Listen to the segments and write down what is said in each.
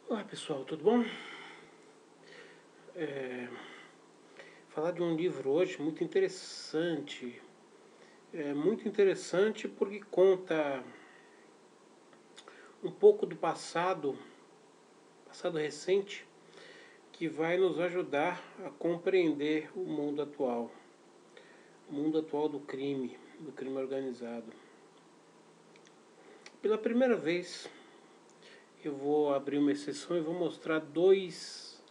Olá pessoal, tudo bom? Falar de um livro hoje muito interessante porque conta um pouco do passado recente, que vai nos ajudar a compreender o mundo atual do crime organizado. Pela primeira vez, eu vou abrir uma exceção e vou mostrar dois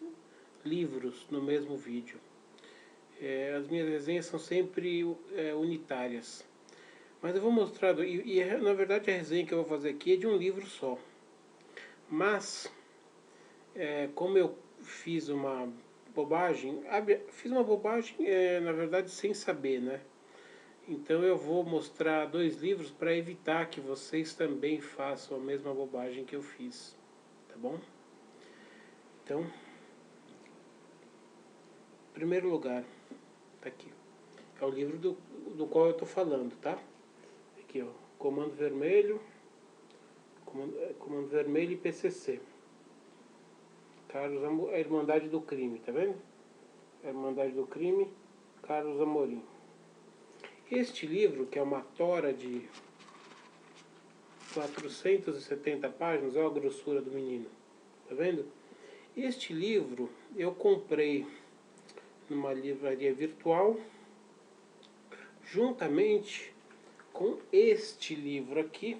livros no mesmo vídeo. As minhas resenhas são sempre unitárias. Mas eu vou mostrar, na verdade a resenha que eu vou fazer aqui é de um livro só. Mas, como eu fiz uma bobagem, na verdade sem saber, né? Então eu vou mostrar dois livros para evitar que vocês também façam a mesma bobagem que eu fiz, tá bom? Então, em primeiro lugar, tá aqui. É o livro do qual eu estou falando, tá? Aqui, ó, Comando Vermelho e PCC. A Irmandade do Crime, tá vendo? A Irmandade do Crime, Carlos Amorim. Este livro, que é uma tora de 470 páginas, olha a grossura do menino, tá vendo? Este livro eu comprei numa livraria virtual, juntamente com este livro aqui,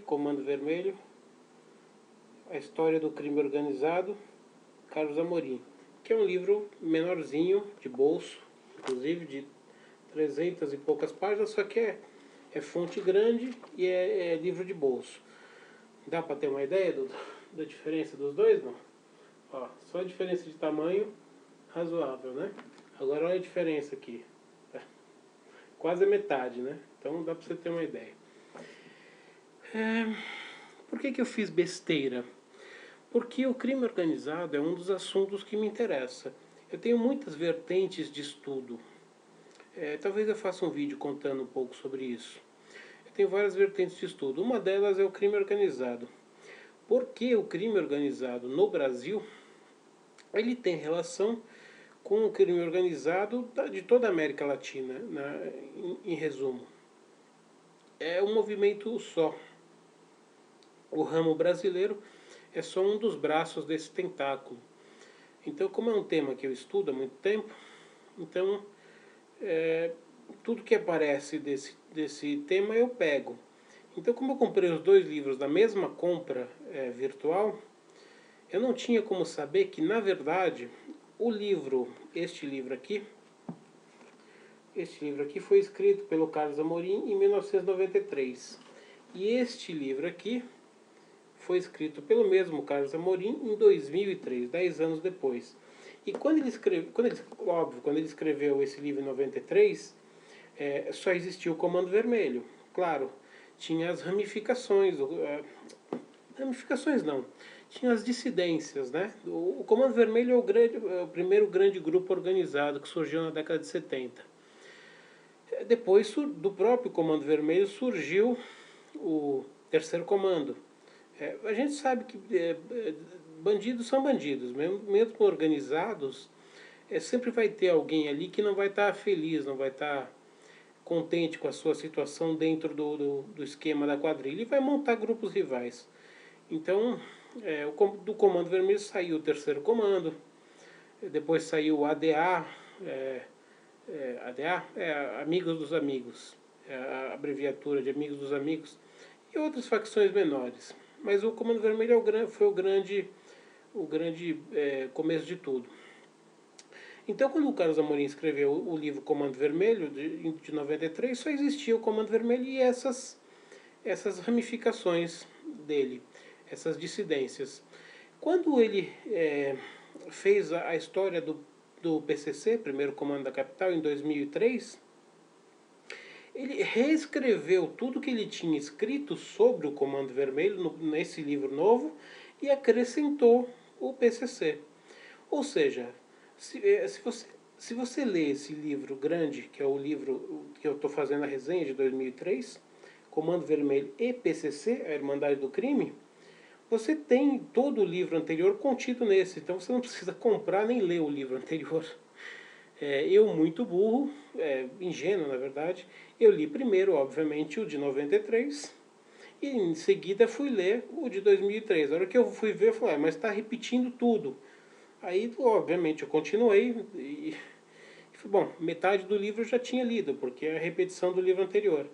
Comando Vermelho, A História do Crime Organizado, Carlos Amorim, que é um livro menorzinho, de bolso, inclusive de 300 e poucas páginas, só que é fonte grande e é livro de bolso. Dá para ter uma ideia da diferença dos dois, não? Ó, só a diferença de tamanho razoável, né? Agora olha a diferença aqui. Quase a metade, né? Então dá para você ter uma ideia. Por que eu fiz besteira? Porque o crime organizado é um dos assuntos que me interessa. Eu tenho muitas vertentes de estudo. Talvez eu faça um vídeo contando um pouco sobre isso. Eu tenho várias vertentes de estudo. Uma delas é o crime organizado. Porque o crime organizado no Brasil, ele tem relação com o crime organizado de toda a América Latina, em resumo. É um movimento só. O ramo brasileiro é só um dos braços desse tentáculo. Então, como é um tema que eu estudo há muito tempo, então tudo que aparece desse tema eu pego. Então, como eu comprei os dois livros da mesma compra virtual, eu não tinha como saber que, na verdade, este livro aqui foi escrito pelo Carlos Amorim em 1993. E este livro aqui foi escrito pelo mesmo Carlos Amorim em 2003, 10 anos depois. E quando ele escreveu esse livro em 93, só existia o Comando Vermelho. Claro, tinha as ramificações, ramificações não, tinha as dissidências, né? O Comando Vermelho é o primeiro grande grupo organizado que surgiu na década de 70. Depois do próprio Comando Vermelho surgiu o Terceiro Comando. A gente sabe que bandidos são bandidos, mesmo organizados, sempre vai ter alguém ali que não vai estar feliz, não vai estar contente com a sua situação dentro do esquema da quadrilha e vai montar grupos rivais. Então, do Comando Vermelho saiu o Terceiro Comando, depois saiu o ADA, Amigos dos Amigos, a abreviatura de Amigos dos Amigos, e outras facções menores. Mas o Comando Vermelho foi o grande começo de tudo. Então, quando o Carlos Amorim escreveu o livro Comando Vermelho, de 93, só existia o Comando Vermelho e essas ramificações dele, essas dissidências. Quando ele fez a história do PCC, Primeiro Comando da Capital, em 2003, ele reescreveu tudo que ele tinha escrito sobre o Comando Vermelho nesse livro novo e acrescentou o PCC. Ou seja, se você ler esse livro grande, que é o livro que eu estou fazendo a resenha de 2003, Comando Vermelho e PCC, a Irmandade do Crime, você tem todo o livro anterior contido nesse, então você não precisa comprar nem ler o livro anterior. Eu, muito burro, ingênuo na verdade, eu li primeiro, obviamente, o de 93, e em seguida fui ler o de 2003. A hora que eu fui ver, eu falei, mas está repetindo tudo. Aí, obviamente, eu continuei e bom, metade do livro eu já tinha lido, porque é a repetição do livro anterior.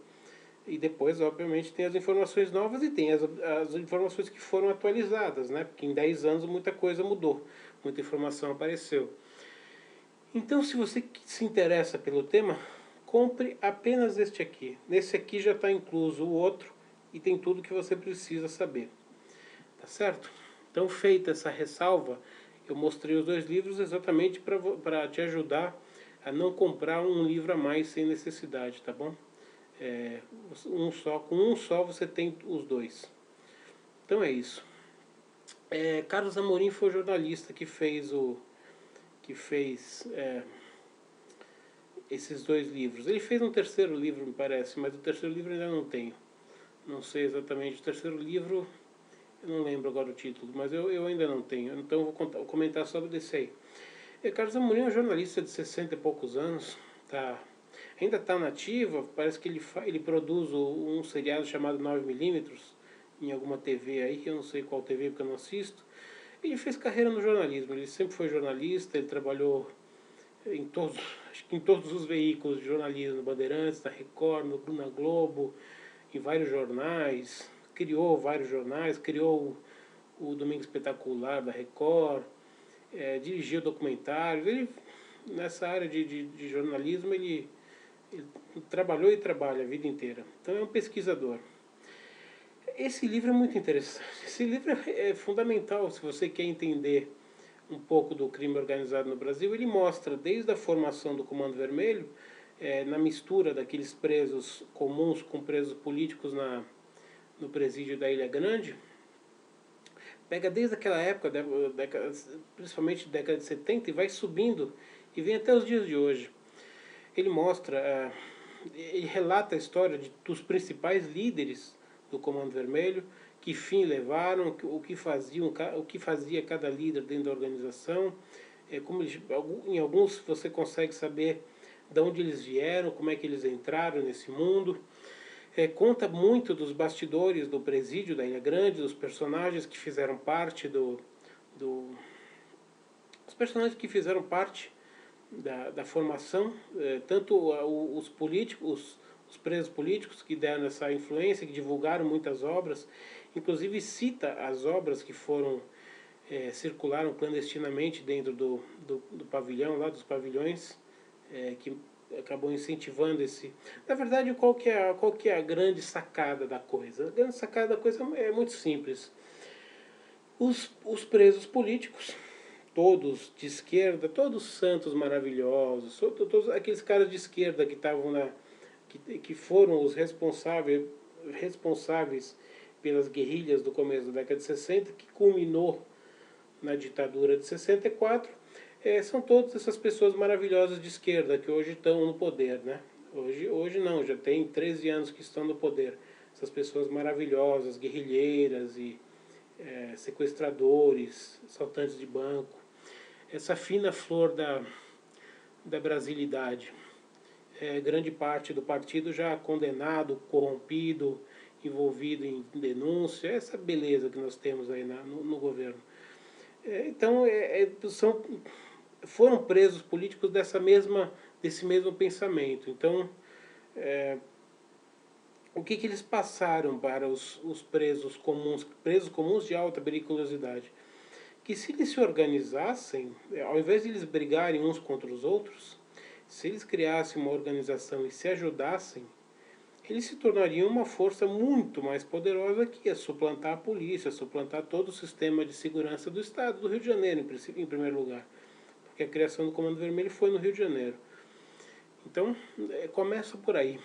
E depois, obviamente, tem as informações novas e tem as informações que foram atualizadas, né? Porque em 10 anos muita coisa mudou, muita informação apareceu. Então, se você se interessa pelo tema, compre apenas este aqui. Nesse aqui já está incluso o outro e tem tudo que você precisa saber. Tá certo? Então, feita essa ressalva, eu mostrei os dois livros exatamente para te ajudar a não comprar um livro a mais sem necessidade, tá bom? Com um só você tem os dois. Então é isso. Carlos Amorim foi o jornalista que fez esses dois livros. Ele fez um terceiro livro, me parece, mas o terceiro livro ainda não tenho. Não sei exatamente. O terceiro livro, eu não lembro agora o título, mas eu ainda não tenho. Então eu vou comentar sobre esse aí. Carlos Amorim é um jornalista de 60 e poucos anos, ainda está nativa, parece que ele produz um seriado chamado 9mm em alguma TV aí, que eu não sei qual TV porque eu não assisto. Ele fez carreira no jornalismo, ele sempre foi jornalista, ele trabalhou acho que em todos os veículos de jornalismo, no Bandeirantes, na Record, na Globo, em vários jornais, criou vários jornais, criou o Domingo Espetacular da Record, dirigiu documentários. Ele, nessa área de jornalismo, ele trabalhou e trabalha a vida inteira. Então é um pesquisador. Esse livro é muito interessante. Esse livro é fundamental se você quer entender um pouco do crime organizado no Brasil. Ele mostra desde a formação do Comando Vermelho, na mistura daqueles presos comuns com presos políticos no presídio da Ilha Grande. Pega desde aquela época, principalmente década de 70, e vai subindo e vem até os dias de hoje. Ele mostra, ele relata a história dos principais líderes do Comando Vermelho, que fim levaram, o que fazia cada líder dentro da organização. Em alguns você consegue saber de onde eles vieram, como é que eles entraram nesse mundo. Conta muito dos bastidores do presídio da Ilha Grande, dos personagens que fizeram parte os personagens que fizeram parte da formação, tanto os políticos, os presos políticos que deram essa influência, que divulgaram muitas obras, inclusive cita as obras que circularam clandestinamente dentro do pavilhão, lá dos pavilhões, que acabou incentivando esse... Na verdade, qual que é a grande sacada da coisa? A grande sacada da coisa é muito simples. Os presos políticos, todos de esquerda, todos santos maravilhosos, todos aqueles caras de esquerda que estavam que foram os responsáveis pelas guerrilhas do começo da década de 60, que culminou na ditadura de 64, são todas essas pessoas maravilhosas de esquerda que hoje estão no poder, né? Hoje não, já tem 13 anos que estão no poder. Essas pessoas maravilhosas, guerrilheiras e sequestradores, assaltantes de banco. Essa fina flor da brasilidade. Grande parte do partido já condenado, corrompido, envolvido em denúncia. Essa beleza que nós temos aí no governo. Então, foram presos políticos desse mesmo pensamento. Então, o que eles passaram para os presos comuns de alta periculosidade? Que se eles se organizassem, ao invés de eles brigarem uns contra os outros, se eles criassem uma organização e se ajudassem, eles se tornariam uma força muito mais poderosa que ia suplantar a polícia, suplantar todo o sistema de segurança do Estado do Rio de Janeiro, em primeiro lugar. Porque a criação do Comando Vermelho foi no Rio de Janeiro. Então, começa por aí.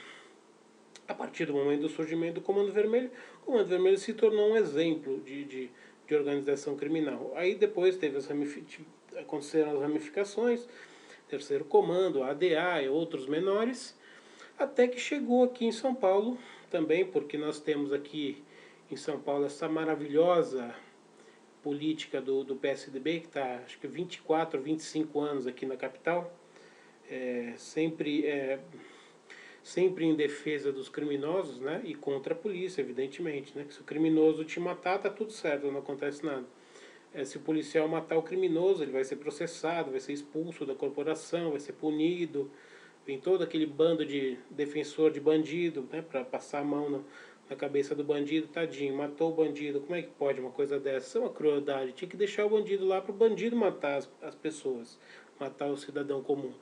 A partir do momento do surgimento do Comando Vermelho, o Comando Vermelho se tornou um exemplo de organização criminal. Aí depois aconteceram as ramificações, Terceiro Comando, ADA e outros menores, Até que chegou aqui em São Paulo também, porque nós temos aqui em São Paulo essa maravilhosa política do PSDB, que está acho que 24, 25 anos aqui na capital, sempre em defesa dos criminosos, né, e contra a polícia, evidentemente, né, que se o criminoso te matar, tá tudo certo, não acontece nada. Se o policial matar o criminoso, ele vai ser processado, vai ser expulso da corporação, vai ser punido. Vem todo aquele bando de defensor de bandido, né, para passar a mão na cabeça do bandido, tadinho, matou o bandido, como é que pode uma coisa dessa? Isso é uma crueldade, tinha que deixar o bandido lá para o bandido matar as pessoas, matar o cidadão comum.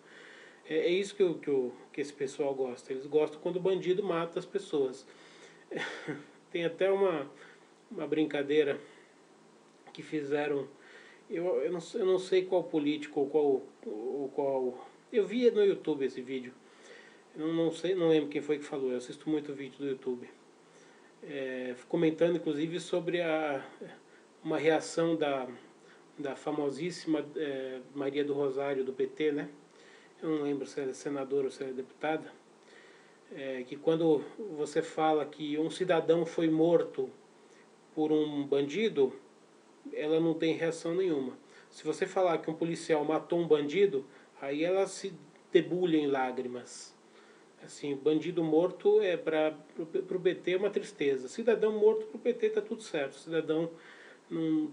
É isso que esse pessoal gosta, eles gostam quando o bandido mata as pessoas. Tem até uma brincadeira que fizeram, eu não sei qual político ou qual... Eu vi no YouTube esse vídeo, não sei, não lembro quem foi que falou, eu assisto muito vídeo do YouTube. Comentando inclusive sobre uma reação da famosíssima Maria do Rosário do PT, né? Eu não lembro se ela é senadora ou se ela é deputada, que quando você fala que um cidadão foi morto por um bandido, ela não tem reação nenhuma. Se você falar que um policial matou um bandido, aí ela se debulha em lágrimas. Assim, bandido morto para o PT é uma tristeza. Cidadão morto para o PT tá tudo certo. Cidadão não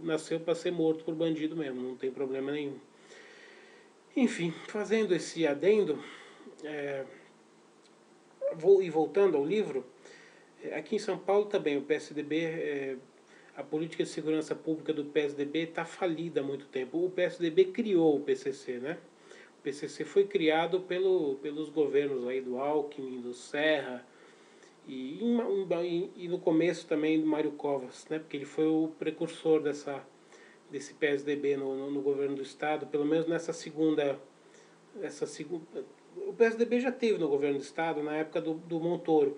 nasceu para ser morto por bandido mesmo, não tem problema nenhum. Enfim, fazendo esse adendo, e voltando ao livro, aqui em São Paulo também o PSDB, a política de segurança pública do PSDB está falida há muito tempo. O PSDB criou o PCC, né? O PCC foi criado pelos governos aí do Alckmin, do Serra, e no começo também do Mário Covas, né? Porque ele foi o precursor desse PSDB no governo do estado, pelo menos nessa segunda... O PSDB já teve no governo do estado na época do Montoro,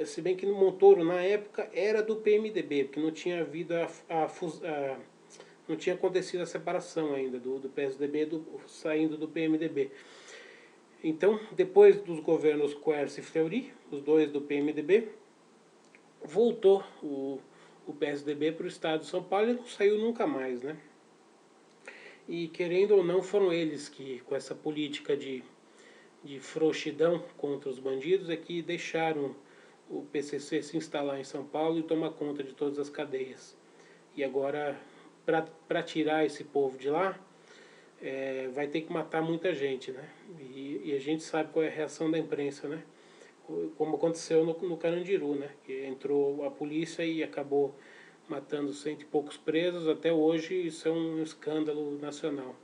se bem que no Montoro na época era do PMDB, porque não tinha havido não tinha acontecido a separação ainda do PSDB saindo do PMDB. Então, depois dos governos Quércia e Fleury, os dois do PMDB, voltou o PSDB para o estado de São Paulo e não saiu nunca mais, né? E querendo ou não, foram eles que, com essa política de frouxidão contra os bandidos, é que deixaram o PCC se instalar em São Paulo e tomar conta de todas as cadeias. E agora, para tirar esse povo de lá, vai ter que matar muita gente, né? E a gente sabe qual é a reação da imprensa, né? Como aconteceu no Carandiru, né? Que entrou a polícia e acabou matando 100 e poucos presos. Até hoje isso é um escândalo nacional.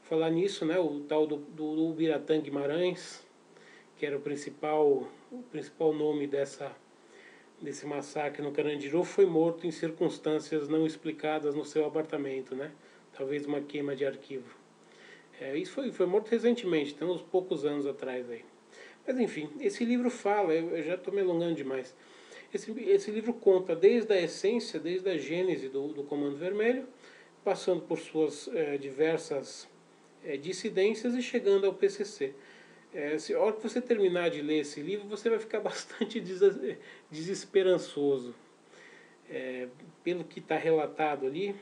Falar nisso, né? O tal do Ubiratã Guimarães, que era o principal nome desse massacre no Carandiru, foi morto em circunstâncias não explicadas no seu apartamento, né? Talvez uma queima de arquivo. Isso foi morto recentemente, tem uns poucos anos atrás aí. Mas enfim, esse livro fala, eu já estou me alongando demais, esse livro conta desde a essência, desde a gênese do Comando Vermelho, passando por suas diversas dissidências e chegando ao PCC. A hora que você terminar de ler esse livro, você vai ficar bastante desesperançoso. Pelo que está relatado ali,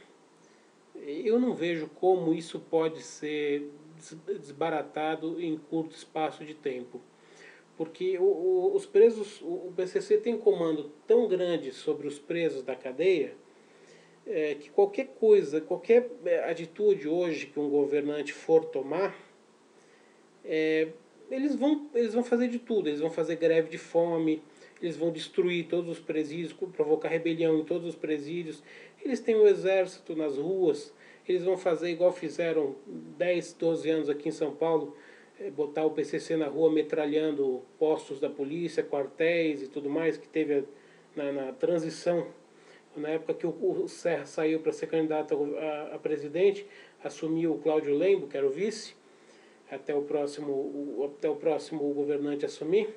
eu não vejo como isso pode ser desbaratado em curto espaço de tempo. Porque os presos, o PCC tem um comando tão grande sobre os presos da cadeia, que qualquer coisa, qualquer atitude hoje que um governante for tomar, eles vão fazer de tudo. Eles vão fazer greve de fome, eles vão destruir todos os presídios, provocar rebelião em todos os presídios. Eles têm um exército nas ruas, eles vão fazer igual fizeram 10, 12 anos aqui em São Paulo, botar o PCC na rua metralhando postos da polícia, quartéis e tudo mais, que teve na transição, na época que o Serra saiu para ser candidato a presidente, assumiu o Cláudio Lembo, que era o vice, até o próximo governante assumir.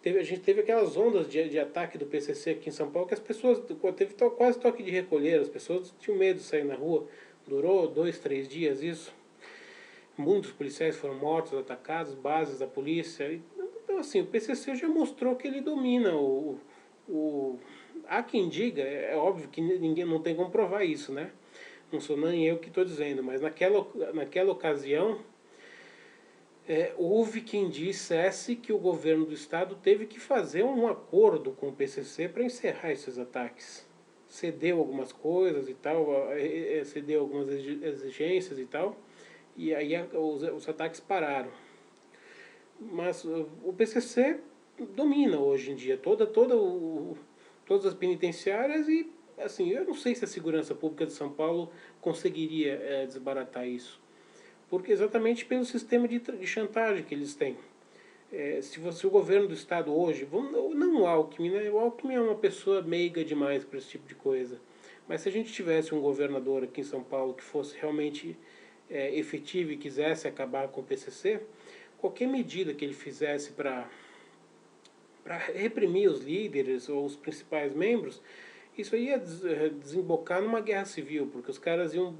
A gente teve aquelas ondas de ataque do PCC aqui em São Paulo, que as pessoas, teve quase toque de recolher, as pessoas tinham medo de sair na rua, durou 2, 3 dias isso. Muitos policiais foram mortos, atacados, bases da polícia. Então, assim, o PCC já mostrou que ele domina o... Há quem diga, é óbvio que ninguém não tem como provar isso, né? Não sou nem eu que estou dizendo, mas naquela ocasião, houve quem dissesse que o governo do estado teve que fazer um acordo com o PCC para encerrar esses ataques. Cedeu algumas coisas e tal, cedeu algumas exigências e tal, e aí os ataques pararam. Mas o PCC domina hoje em dia todas as penitenciárias e, assim, eu não sei se a segurança pública de São Paulo conseguiria desbaratar isso. Porque exatamente pelo sistema de chantagem que eles têm. Se o governo do estado hoje, não o Alckmin, né? O Alckmin é uma pessoa meiga demais para esse tipo de coisa. Mas se a gente tivesse um governador aqui em São Paulo que fosse realmente efetivo e quisesse acabar com o PCC, qualquer medida que ele fizesse para reprimir os líderes ou os principais membros, isso ia desembocar numa guerra civil, porque os caras iam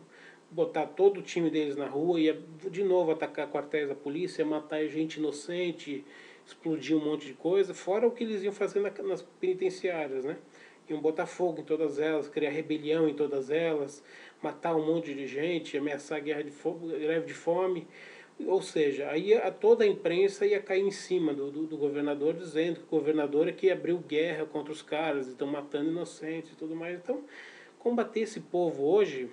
botar todo o time deles na rua, ia de novo atacar quartéis da polícia, matar gente inocente, explodir um monte de coisa, fora o que eles iam fazer nas penitenciárias, né? Iam botar fogo em todas elas, criar rebelião em todas elas, matar um monte de gente, ameaçar greve de fome. Ou seja, aí toda a imprensa ia cair em cima do governador, dizendo que o governador é que abriu guerra contra os caras, estão matando inocentes e tudo mais. Então, combater esse povo hoje,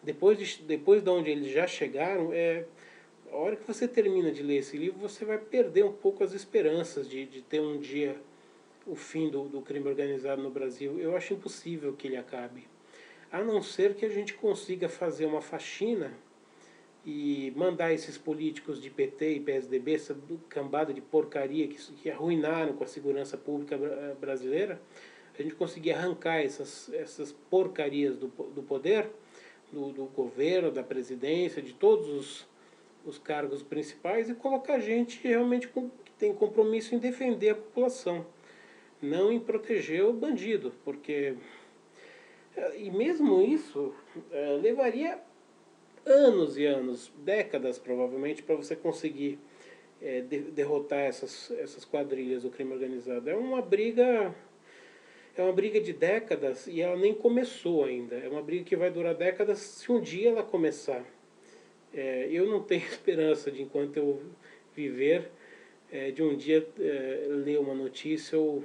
depois de onde eles já chegaram, a hora que você termina de ler esse livro, você vai perder um pouco as esperanças de ter um dia o fim do crime organizado no Brasil. Eu acho impossível que ele acabe. A não ser que a gente consiga fazer uma faxina e mandar esses políticos de PT e PSDB, essa cambada de porcaria que arruinaram com a segurança pública brasileira, a gente conseguir arrancar essas porcarias do poder, do governo, da presidência, de todos os cargos principais e colocar gente realmente que tem compromisso em defender a população, não em proteger o bandido, porque e mesmo isso levaria anos e anos, décadas provavelmente, para você conseguir derrotar essas quadrilhas do crime organizado. É uma briga de décadas e ela nem começou ainda. É uma briga que vai durar décadas se um dia ela começar. Eu não tenho esperança de, enquanto eu viver, de um dia ler uma notícia ou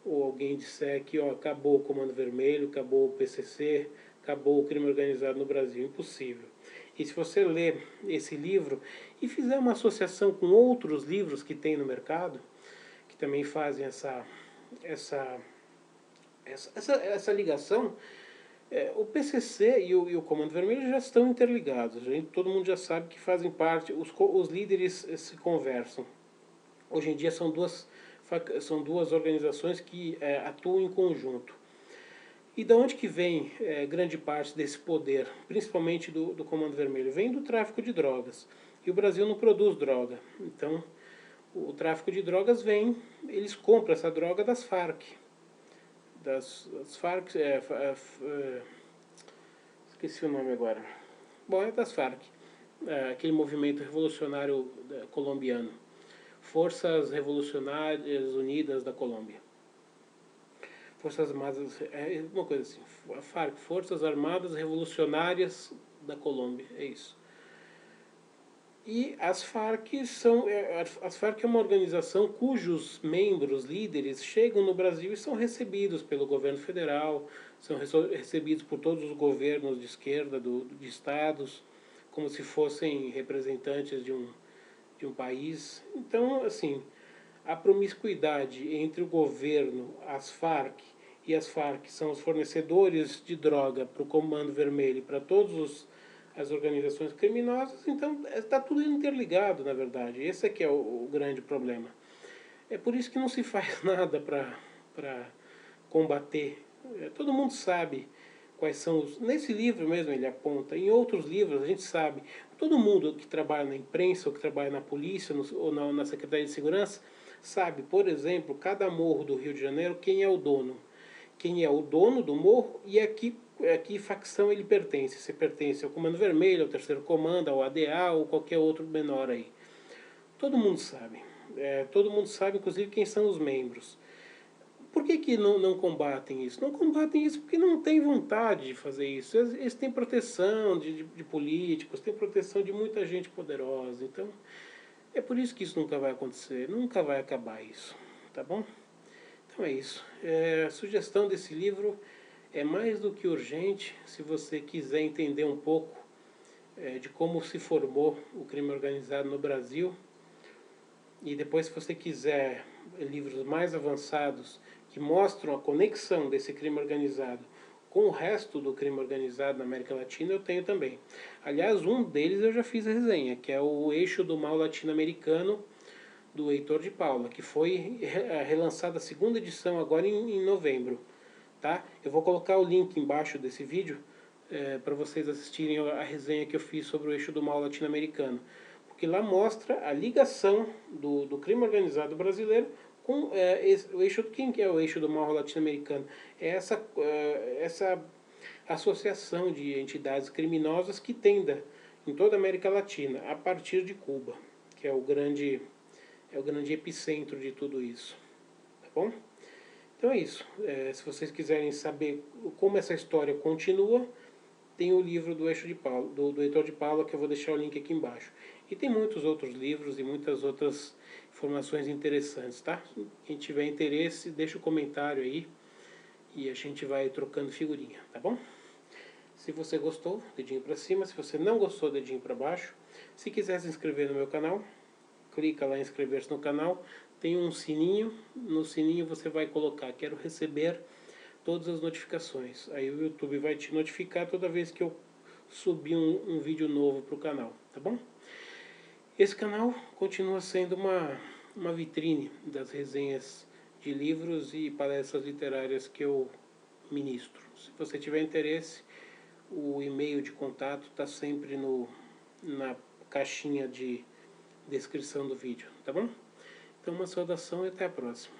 alguém disser que acabou o Comando Vermelho, acabou o PCC, acabou o crime organizado no Brasil. Impossível. E se você ler esse livro e fizer uma associação com outros livros que tem no mercado, que também fazem essa ligação, o PCC e o Comando Vermelho já estão interligados. Todo mundo já sabe que fazem parte, os líderes se conversam. Hoje em dia são duas organizações que atuam em conjunto. E de onde que vem grande parte desse poder, principalmente do Comando Vermelho? Vem do tráfico de drogas. E o Brasil não produz droga. Então, o tráfico de drogas eles compram essa droga das Farc. Das Farc, esqueci o nome agora. Bom, é das Farc, aquele movimento revolucionário colombiano. Forças Revolucionárias Unidas da Colômbia. Forças Armadas, uma coisa assim, a FARC, Forças Armadas Revolucionárias da Colômbia, é isso. E as Farc é uma organização cujos membros, líderes, chegam no Brasil e são recebidos pelo governo federal, são recebidos por todos os governos de esquerda de estados, como se fossem representantes de um país. Então, assim, a promiscuidade entre o governo, as Farc, e as Farc são os fornecedores de droga para o Comando Vermelho e para todas as organizações criminosas, então está tudo interligado, na verdade. Esse é que é o grande problema. É por isso que não se faz nada para combater. Todo mundo sabe quais são os... Nesse livro mesmo ele aponta, em outros livros a gente sabe. Todo mundo que trabalha na imprensa, ou que trabalha na polícia, ou na Secretaria de Segurança, sabe, por exemplo, cada morro do Rio de Janeiro, quem é o dono. Quem é o dono do morro e a que facção ele pertence. Se pertence ao Comando Vermelho, ao Terceiro Comando, ao ADA ou qualquer outro menor aí. Todo mundo sabe. Todo mundo sabe, inclusive, quem são os membros. Por que, que não combatem isso? Não combatem isso porque não têm vontade de fazer isso. Eles têm proteção de políticos, têm proteção de muita gente poderosa. Então, é por isso que isso nunca vai acontecer, nunca vai acabar isso, tá bom? Então é isso. A sugestão desse livro é mais do que urgente. Se você quiser entender um pouco de como se formou o crime organizado no Brasil, e depois, se você quiser livros mais avançados que mostram a conexão desse crime organizado com o resto do crime organizado na América Latina, eu tenho também. Aliás, um deles eu já fiz a resenha, que é o Eixo do Mal Latino-Americano, do Heitor de Paula, que foi relançada a segunda edição agora em novembro. Tá? Eu vou colocar o link embaixo desse vídeo para vocês assistirem a resenha que eu fiz sobre o Eixo do Mal Latino-Americano. Porque lá mostra a ligação do crime organizado brasileiro com o eixo. Quem que é o eixo do mal latino-americano? É essa associação de entidades criminosas que tenda em toda a América Latina, a partir de Cuba, que é o grande epicentro de tudo isso. Tá bom? Então é isso. Se vocês quiserem saber como essa história continua, tem o livro do Eixo de Paula, do Heitor de Paula, que eu vou deixar o link aqui embaixo. E tem muitos outros livros e muitas outras informações interessantes, tá? Quem tiver interesse, deixa o comentário aí e a gente vai trocando figurinha, tá bom? Se você gostou, dedinho para cima. Se você não gostou, dedinho para baixo. Se quiser se inscrever no meu canal, clica lá em inscrever-se no canal. Tem um sininho. No sininho você vai colocar "Quero receber todas as notificações". Aí o YouTube vai te notificar toda vez que eu subir um vídeo novo para o canal, tá bom? Esse canal continua sendo uma vitrine das resenhas de livros e palestras literárias que eu ministro. Se você tiver interesse, o e-mail de contato está sempre na caixinha de descrição do vídeo, tá bom? Então, uma saudação e até a próxima.